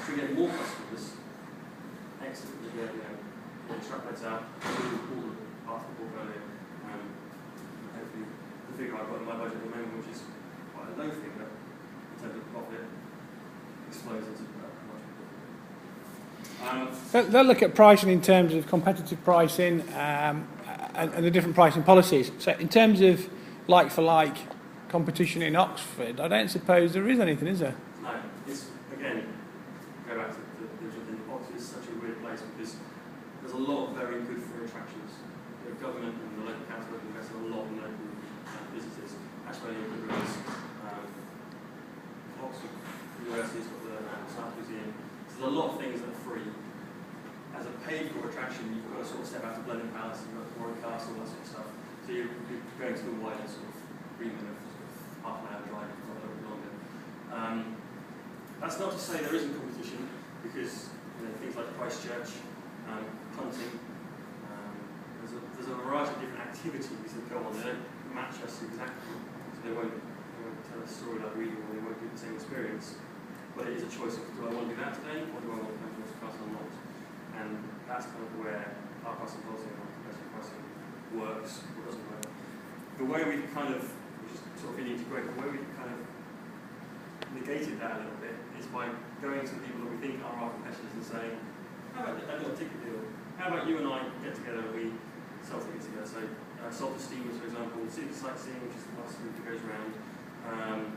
If we get more customers, excellent. You extrapolate out all the parts of the portfolio. Hopefully, the figure I've got in my budget at the moment, which is quite a low figure in terms of profit, explodes into much. They'll look at pricing in terms of competitive pricing and the different pricing policies. So in terms of like-for-like competition in Oxford, I don't suppose there is anything, is there? No, it's, again, go back to Oxford is such a weird place because there's a lot of very good free attractions. The government and the local council have invested a lot in local businesses. Actually, in Rivers, Oxford University's got the Science Museum. So there's a lot of things that are free. As a paid-for attraction, you've got to sort of step out to Blenheim Palace, you've got Warwick Castle, that sort of stuff. So you're going to the wider sort of remit of half an hour drive, or a little bit longer. That's not to say there isn't competition, because things like Christchurch, hunting, there's a variety of different activities that go on. They don't match us exactly, so they won't tell a story like we do, or they won't do the same experience. But it is a choice of, do I want to do that today, or do I want to come to this class or not? And that's kind of where our pricing policy and our competitive pricing works or doesn't work. The way we kind of, which is sort of integrated, the way we kind of negated that a little bit is by going to the people that we think are our competitors and saying, how about a little ticket deal? How about you and I get together and we sell tickets together? So Salter Steamers, for example, City Sightseeing, which is the last route that goes around,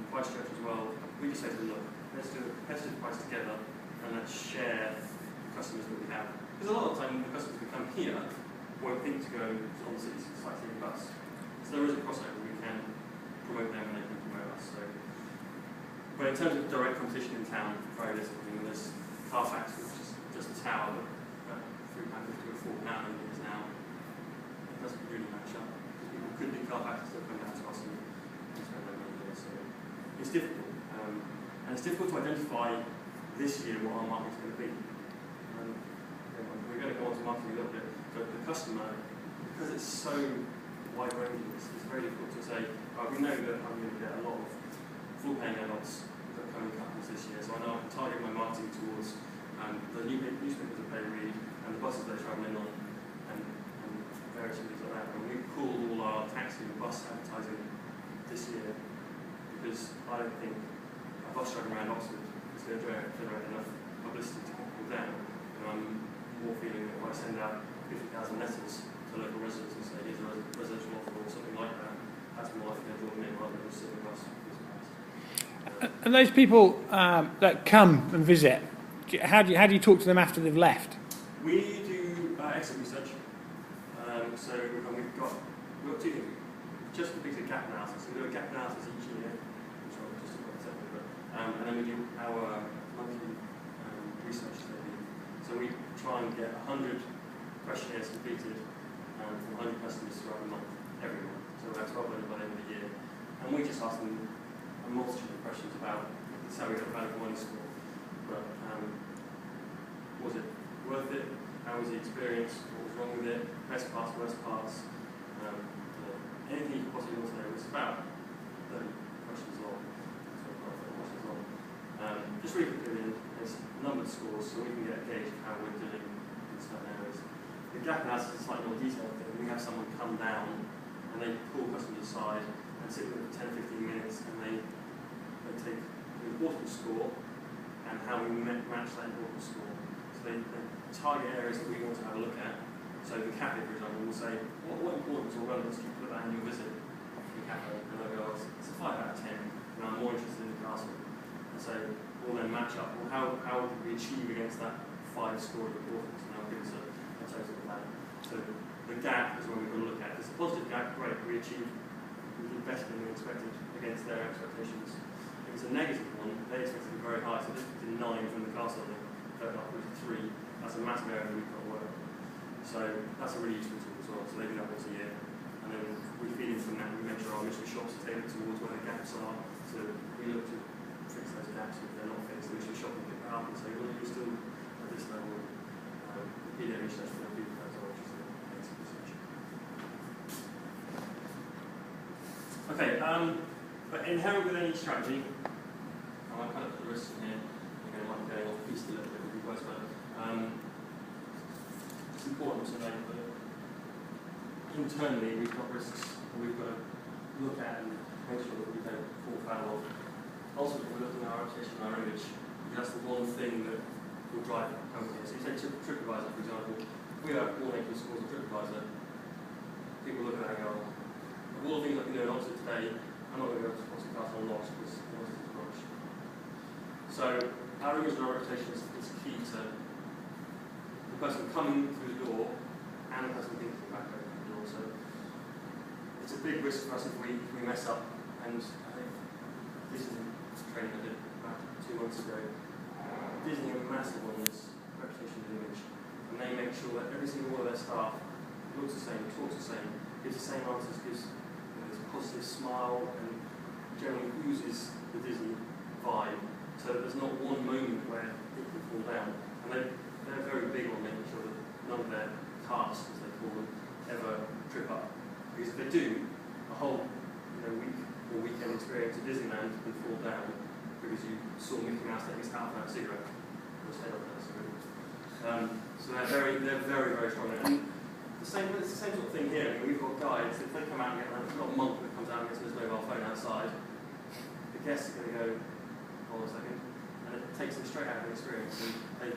Christchurch as well. We just say to them, look, let's do a competitive price together and let's share the customers that we have. Because a lot of the time the customers who come here won't think to go on the City Sightseeing bus. So there is a crossover. We can promote them and they can promote us. So, but in terms of direct competition in town, very little. There's Carfax, which is just a tower, but £3.50 or £4 it is now. It doesn't really match up. People could do Carfax and still come down to us and spend their money there. So it's difficult. And it's difficult to identify this year what our market's going to be. We're going to go on to marketing a little bit, but the customer, because it's so wide-ranging, it's very difficult to say, we know that I'm going to get a lot of full-paying adults that come in couples this year, so I know I can target my marketing towards the newspapers that they read and the buses they travel in on and various things like that. And we pulled all our taxi and bus advertising this year because I don't think a bus driving around Oxford is going to generate enough publicity to get people down. And I'm more feeling that if I send out 50,000 letters to local residents and say, here's a residential offer or something like that, that's more likely to draw them in rather than just sitting across. And those people that come and visit, how do you talk to them after they've left? We do exit research. So we've got two things. Just the basic gap analysis. We do a gap analysis each year, which I'll just talk about separately. And then we do our monthly research study. So we try and get 100 questionnaires completed from 100 customers throughout the month, every month. So we have 1,200 by the end of the year. And we just ask them a multitude of questions about the salary of value for money score. But was it worth it? How was the experience? What was wrong with it? Best parts, worst parts? Anything you could possibly want to know. It's about 30 questions long. Just really quickly, there's numbered scores so we can get a gauge of how we're doing in certain areas. The gap analysis is a slightly more detailed thing. We have someone come down and they pull customers aside and sit with them for 10-15 minutes and they take the importance score and how we match that importance score. So they target areas that we want to have a look at. So the cafe, for example, will say, what importance or relevance do you put that in your visit to the cafe? And they'll go, it's a 5 out of 10, and I'm more interested in the castle. And so we'll then match up, well, how did we achieve against that 5 score of importance? And they'll give us a total of that. So the gap is what we're going to look at. If it's a positive gap, great, we did better than we expected against their expectations. If it's a negative one, they expected it very high, so this was 9 from the castle, and they upwards of 3. That's a massive area that we can't work. So that's a really useful tool as well. So they do that once a year. And then we feed in from that, we make sure our mystery shops are tailored towards where the gaps are. So we look to fix those gaps. If they're not fixed, the mystery shop will pick that up and say, well, you're still at this level. PD research for people as well, which is the basic research. Okay, but inherent with any strategy, I might kind of put the risk in here. Again, I'm going off piece to look. important to note that internally we've got risks that we've got to look at and make sure that we don't fall foul of. Ultimately, we're looking at our reputation and our image, because that's the one thing that will drive a company. So you take TripAdvisor, for example. If we have all making scores of TripAdvisor, people look at that and go, of all the things I can do in Oxford today, I'm not going to go to Oxford Castle on Loss because Oxford is rubbish. So our image and our reputation is key to the person coming through the door and the person thinking back over the door. So it's a big risk for us if we mess up. And I think this is a training I did about 2 months ago. Disney are massive on this reputation and image, and they make sure that every single one of their staff looks the same, talks the same, gives the same answers, gives this positive smile, and generally oozes the Disney vibe, so that there's not one moment where it can fall down. And they're very big on making sure that none of their tasks, as they call them, ever trip up. Because if they do, a whole week or weekend experience at Disneyland can fall down because you saw Mickey Mouse take his out of that cigarette or his head off that cigarette. So they're very, very strong. And it's the same sort of thing here. I mean, we've got guides. If they come out and we've got a monk that comes out and gets his mobile phone outside, the guests are going to go, hold on a second, and it takes them straight out of the experience, and they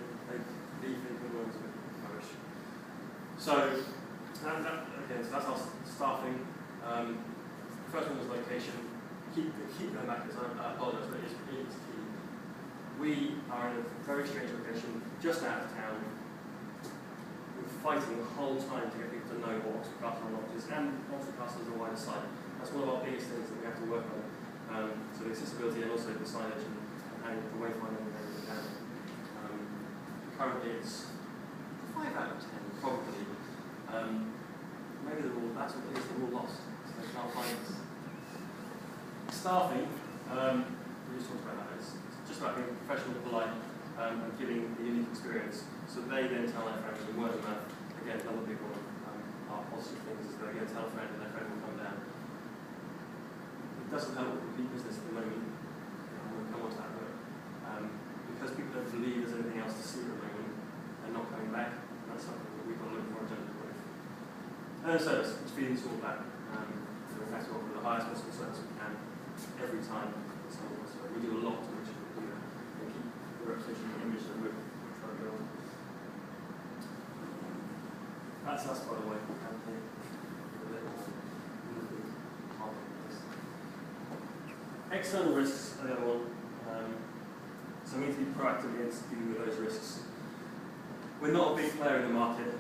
leave thinking the world's a bit rubbish. So that's our staffing. First one was location. Keep going back because I apologise, but it is key. We are in a very strange location, just out of town. We're fighting the whole time to get people to know what Oxford Castle and Lodge is, and Oxford Castle is a wider site. That's one of our biggest things that we have to work on. So the accessibility and also the signage and the wayfinding and everything down. Currently it's 5 out of 10, probably. Maybe that's what it is, they're all lost, so they can't find us. Staffing, we just talked about that, it's just about being professional, polite, and giving a unique experience. So they then tell their friends, and word of mouth, again, another big one, our positive things is they go tell a friend and their friend will come down. It doesn't help with repeat business at the moment, we'll come on to that, but because people don't believe there's anything else to see at the moment, they're not coming back, and that's something that we've got to look for in terms of growth. And service, which feeds all that. So we have to offer the highest possible service we can every time. So we do a lot to make sure that we keep the reputation and image that we're trying to build. That's us, by the way. External risks are the other one. So we need to be proactive against dealing with those risks. We're not a big player in the market.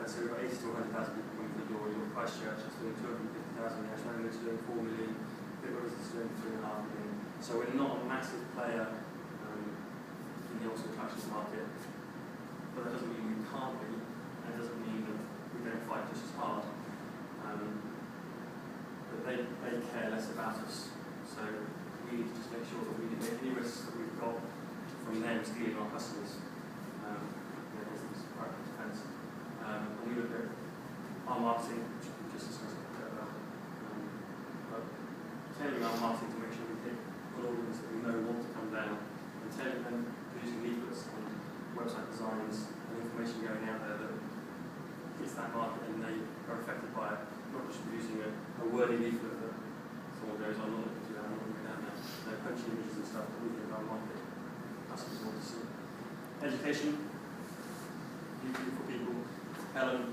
Let's say we've got 80 to 100,000 people coming through the door. You've got Christchurch that's doing 250,000, the Ashland is doing 4 million, Bigwoods is doing 3.5 million. So we're not a massive player in the Oxford attractions market. But that doesn't mean we can't be, and it doesn't mean that we don't fight just as hard. But they care less about us. So we need to just make sure that we mitigate any risks that we've got from them stealing our customers. There's this proactive defence. And we look at our marketing, which we just discussed a bit about, but tailoring our marketing to make sure we hit an audience that we know want to come down, and tailoring them, producing leaflets and website designs and information going out there that hits that market and they are affected by it, not just producing a wordy leaflet that someone goes, I'm not looking to that, I'm not looking down there. They're punchy images and stuff that we think our market customers want to see. Education, beautiful people. Helen,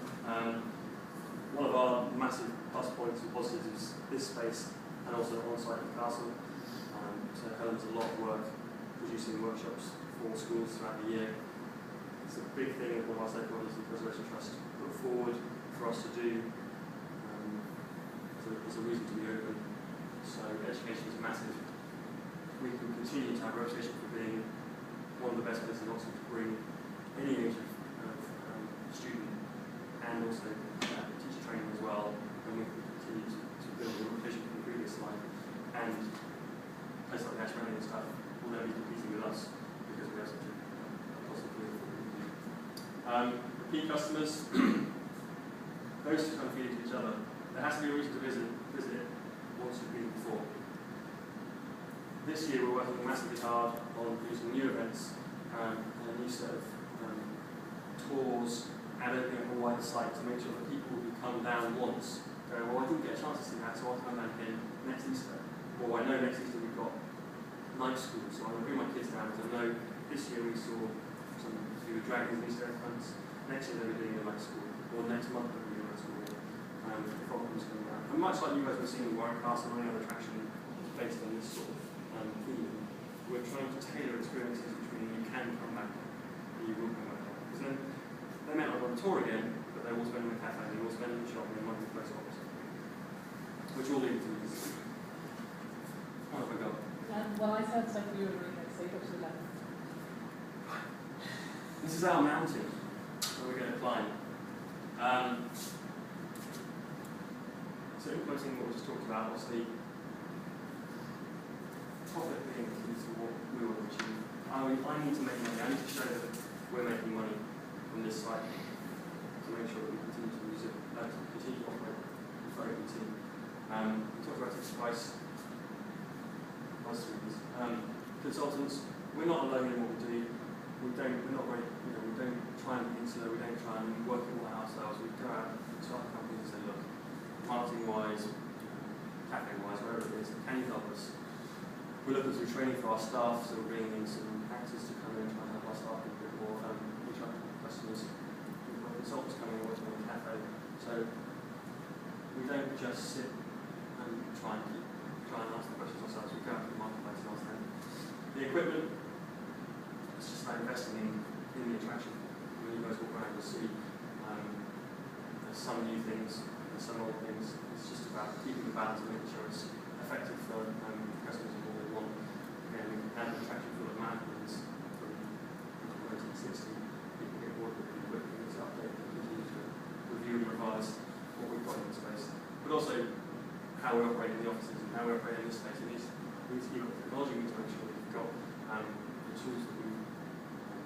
one of our massive plus points and positives is this space and also on-site at the castle. So Helen does a lot of work producing workshops for schools throughout the year. It's a big thing that one of our stakeholders, the Preservation Trust, put forward for us to do. There's a reason to be open. So education is massive. We can continue to have a reputation for being one of the best places in Oxford to bring any age of student and also teacher training as well, and we can continue to build a reputation from the previous slide. And places like the Ashland and stuff will never be competing with us because we have such a positive view of what we do. Repeat customers, those two kind of feed into each other. There has to be a reason to visit it once you've been before. This year we're working massively hard on producing new events and a new set of tours and opening up a wider site to make sure that people who come down once go, well, I didn't get a chance to see that, so I'll come down again next Easter. Or I know next Easter we've got night school, so I'm going to bring my kids down, because I know this year we saw some to do with dragons and Easter egg hunts. Next year they'll be doing a night school, or next month they'll be doing a night school. The problems coming down. And much like you guys have seen in Warwick Castle or any other attraction based on this sort of theme, we're trying to tailor experiences which mean you can come back and you will come back. Because then they may not go on tour again, but they will spend in the cafe, they will spend in the shop, and they might be close office. Which all leads to this. What have I got? Well, I said something you were reading, so you got to the left. This is our mountain that we're going to climb. So implementing what we just talked about, obviously, profit being key to what we want to achieve. I need to make money. I need to show that we're making money from this site to make sure that we continue to use it, continue to operate with very good team. We talked about fixed price. Consultants, we're not alone in what we do. We're not very, we don't try and be insular. We don't try and work it all out ourselves. We go out to other companies and say, look, marketing-wise, cafe-wise, wherever it is, can you help us? We look at through training for our staff, so we're bringing in some actors to come in and try and help our staff a bit more interact with customers. We've got consultants coming and working on the cafe. So we don't just sit and try and answer the questions ourselves. We go out to the marketplace and ask them. The equipment, it's just about investing in the attraction. When you guys walk around, you'll see there's some new things, there's some old things. It's just about keeping the balance and making sure it's effective for customers and what they want. Again, we can have an attraction full of mannequins from 1960. People get bored with the equipment, it's updated and continue to review and revise what we've got in the space. But also how we operate in the offices and how we operate in this space. We need to keep up the technology, we need to make sure that we've got the tools that we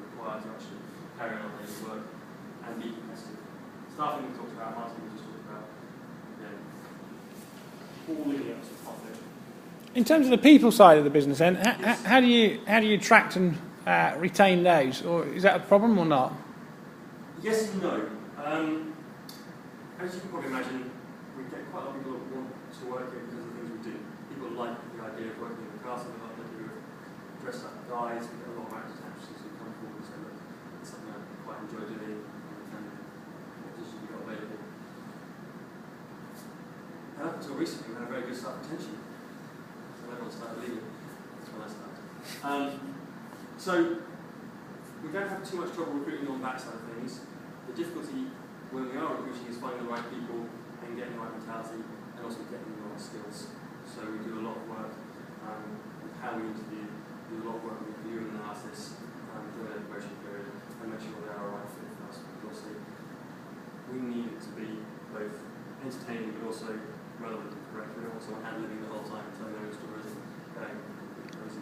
require to actually carry on our daily work and be competitive. Staffing we talked about, marketing we just talked about, again, all leading up to profit. In terms of the people side of the business, then, how do you attract and retain those, or is that a problem or not? Yes and no. As you can probably imagine, we get quite a lot of people that want to work here because of the things we do. People like the idea of working in the castle, they like the idea of dressed up guys. We get a lot of actors and actresses who come forward and say, look, it's something I quite enjoy doing, and what positions you've got available. And up until recently, we had a very good staff retention. So everyone started leaving. That's when I started. So we don't have too much trouble recruiting on that side of things. The difficulty when we are recruiting is finding the right people and getting the right mentality and also getting the right skills. So we do a lot of work with how we interview, do a lot of work with review and analysis during the probation period and make sure they are a right fit for us. Because obviously we need it to be both entertaining but also relevant and correct. We don't want someone hand-living the whole time and telling their own stories and going crazy.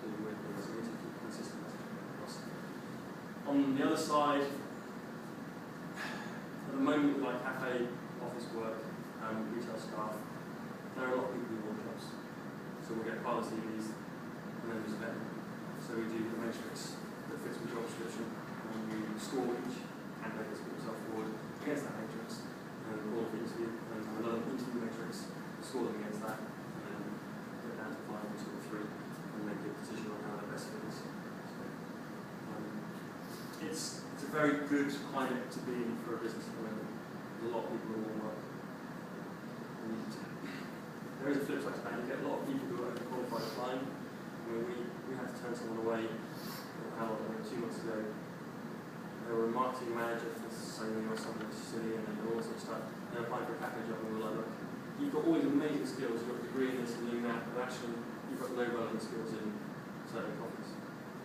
Doing weird things. We need to keep consistent messaging across. On the other side, at the moment, with like cafe, office work, retail staff, there are a lot of people who want jobs. So we'll get pilot CVs and then just vet them. So we do the matrix that fits the job description, and we score each candidate that's put himself forward against that matrix, and all the interview, and another interview matrix, score them against that, and then get down to the final 2 or 3, and make a decision on how the best fit is. So, it's a very good climate to be in for a business at the moment. There's a lot of people who want work. There is a flip side to that. You get a lot of people who are overqualified applying. I mean, we had to turn someone away, how long, 2 months ago. They were a marketing manager for Sony or something silly, and they did all sorts of stuff. They're applying for a cafe job, and we were like, look, you've got all these amazing skills, you've got a degree in this and doing that, but actually you've got no relevant skills in serving coffees.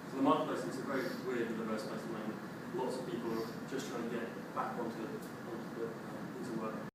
So the marketplace is a very weird and diverse place at the moment. Lots of people are just trying to get back into work.